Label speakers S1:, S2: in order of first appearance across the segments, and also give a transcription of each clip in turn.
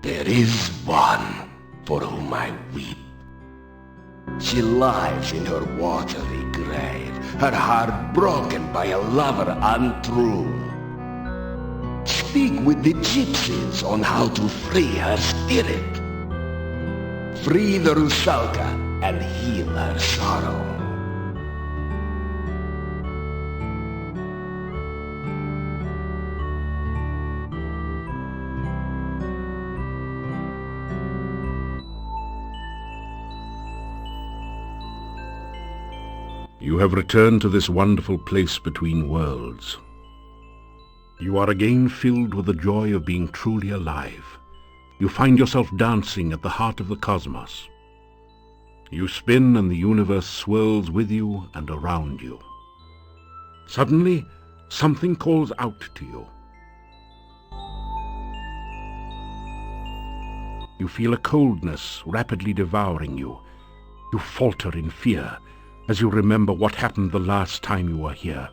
S1: There is one for whom I weep. She lies in her watery grave, her heart broken by a lover untrue. Speak with the gypsies on how to free her spirit. Free the Rusalka and heal her sorrow.
S2: You have returned to this wonderful place between worlds. You are again filled with the joy of being truly alive. You find yourself dancing at the heart of the cosmos. You spin and the universe swirls with you and around you. Suddenly, something calls out to you. You feel a coldness rapidly devouring you. You falter in fear as you remember what happened the last time you were here.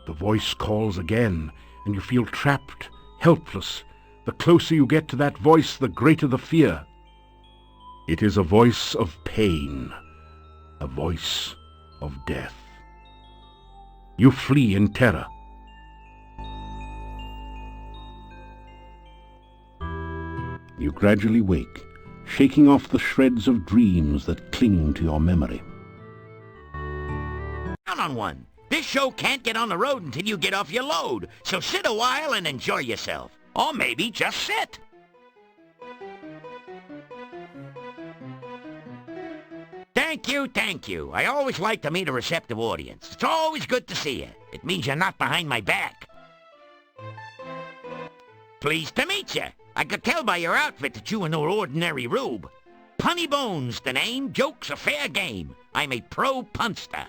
S2: The voice calls again, and you feel trapped, helpless. The closer you get to that voice, the greater the fear. It is a voice of pain, a voice of death. You flee in terror. You gradually wake, shaking off the shreds of dreams that cling to your memory.
S3: On one. This show can't get on the road until you get off your load, so sit a while and enjoy yourself. Or maybe just sit. Thank you. I always like to meet a receptive audience. It's always good to see you. It means you're not behind my back. Pleased to meet you. I could tell by your outfit that you are no ordinary rube. Punny Bones, the name. Joke's a fair game. I'm a pro punster.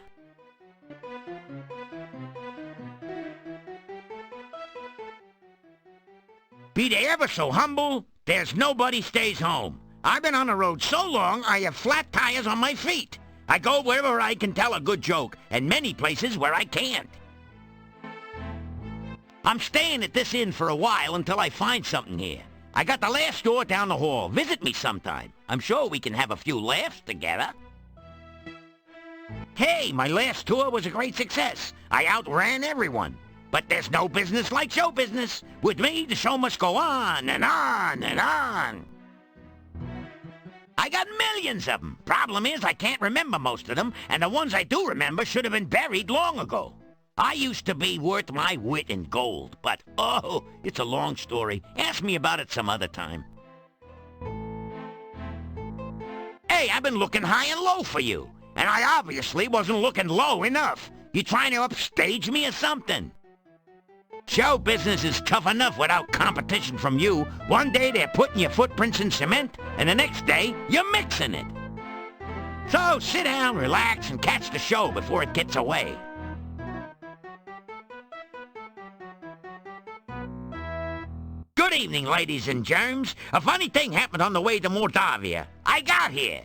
S3: Be they ever so humble, there's nobody stays home. I've been on the road so long, I have flat tires on my feet. I go wherever I can tell a good joke, and many places where I can't. I'm staying at this inn for a while until I find something here. I got the last store down the hall. Visit me sometime. I'm sure we can have a few laughs together. Hey, my last tour was a great success. I outran everyone. But there's no business like show business. With me, the show must go on and on and on. I got millions of them. Problem is, I can't remember most of them, and the ones I do remember should have been buried long ago. I used to be worth my wit in gold, but, oh, it's a long story. Ask me about it some other time. Hey, I've been looking high and low for you, and I obviously wasn't looking low enough. You trying to upstage me or something? Show business is tough enough without competition from you. One day they're putting your footprints in cement, and the next day you're mixing it. So sit down, relax, and catch the show before it gets away. Good evening, ladies and germs. A funny thing happened on the way to Moldavia. I got here.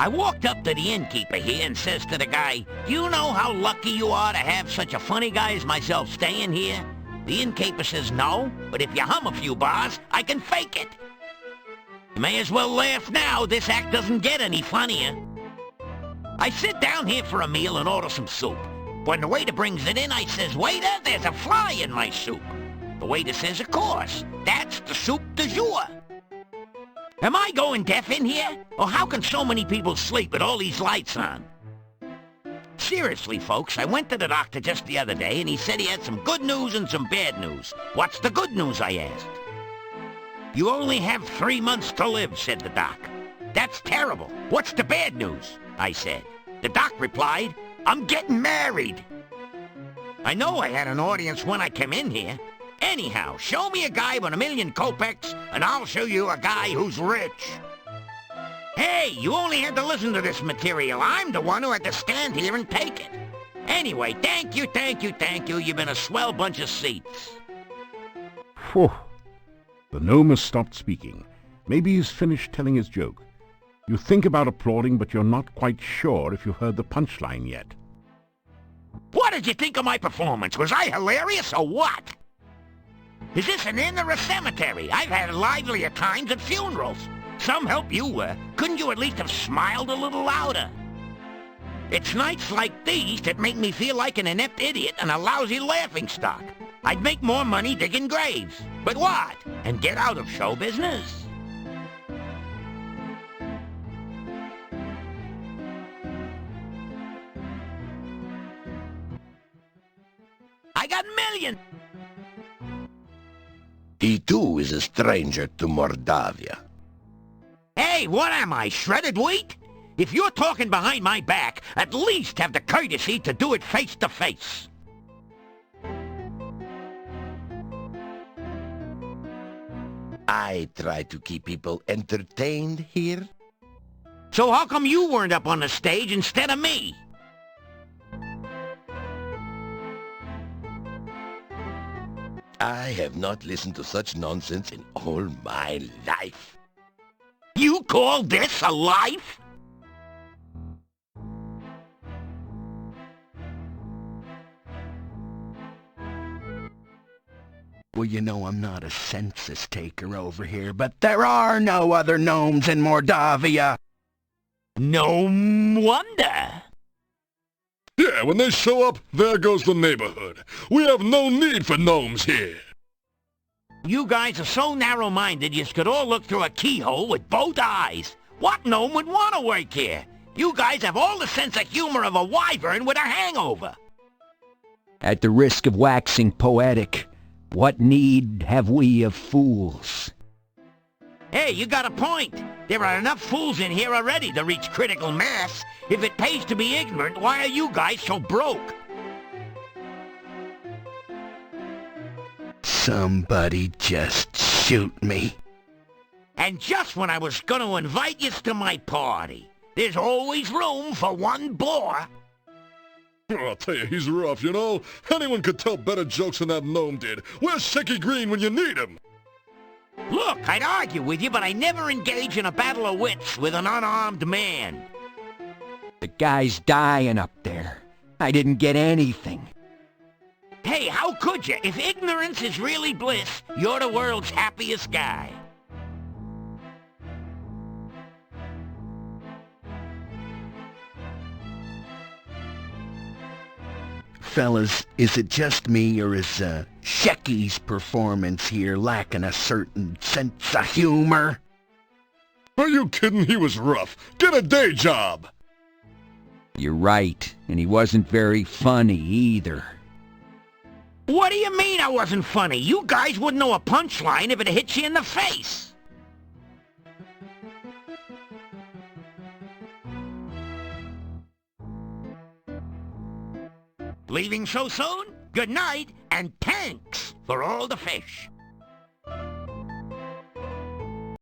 S3: I walked up to the innkeeper here and says to the guy, "Do you know how lucky you are to have such a funny guy as myself staying here?" The innkeeper says, "No, but if you hum a few bars, I can fake it." You may as well laugh now. This act doesn't get any funnier. I sit down here for a meal and order some soup. When the waiter brings it in, I says, "Waiter, there's a fly in my soup." The waiter says, "Of course, that's the soup du jour." Am I going deaf in here? Or how can so many people sleep with all these lights on? Seriously, folks, I went to the doctor just the other day and he said he had some good news and some bad news. What's the good news, I asked. "You only have 3 months to live," said the doc. "That's terrible. What's the bad news?" I said. The doc replied, "I'm getting married." I know I had an audience when I came in here. Anyhow, show me a guy with 1,000,000 kopecks, and I'll show you a guy who's rich. Hey, you only had to listen to this material. I'm the one who had to stand here and take it. Anyway, thank you. You've been a swell bunch of seats.
S2: Phew. The gnome has stopped speaking. Maybe he's finished telling his joke. You think about applauding, but you're not quite sure if you've heard the punchline yet.
S3: What did you think of my performance? Was I hilarious or what? Is this an inn or a cemetery? I've had livelier times at funerals. Some help you were. Couldn't you at least have smiled a little louder? It's nights like these that make me feel like an inept idiot and a lousy laughingstock. I'd make more money digging graves. But what? And get out of show business? I got millions!
S1: He too is a stranger to Mordavia.
S3: Hey, what am I, shredded wheat? If you're talking behind my back, at least have the courtesy to do it face to face.
S1: I try to keep people entertained here.
S3: So how come you weren't up on the stage instead of me?
S1: I have not listened to such nonsense in all my life.
S3: You call this a life?
S4: Well, you know I'm not a census taker over here, but there are no other gnomes in Mordavia.
S3: No wonder.
S2: Yeah, when they show up, there goes the neighborhood. We have no need for gnomes here.
S3: You guys are so narrow-minded you could all look through a keyhole with both eyes. What gnome would want to work here? You guys have all the sense of humor of a wyvern with a hangover.
S5: At the risk of waxing poetic, what need have we of fools?
S3: Hey, you got a point. There are enough fools in here already to reach critical mass. If it pays to be ignorant, why are you guys so broke?
S4: Somebody just shoot me.
S3: And just when I was going to invite you to my party. There's always room for one bore.
S2: Oh, I'll tell you, he's rough, you know? Anyone could tell better jokes than that gnome did. Where's Shaky Green when you need him?
S3: Look, I'd argue with you, but I never engage in a battle of wits with an unarmed man.
S5: The guy's dying up there. I didn't get anything.
S3: Hey, how could you? If ignorance is really bliss, you're the world's happiest guy.
S4: Fellas, is it just me, or is Shecky's performance here lacking a certain sense of humor?
S2: Are you kidding? He was rough. Get a day job!
S5: You're right, and he wasn't very funny either.
S3: What do you mean I wasn't funny? You guys wouldn't know a punchline if it hit you in the face. Leaving so soon? Good night, and thanks for all the fish.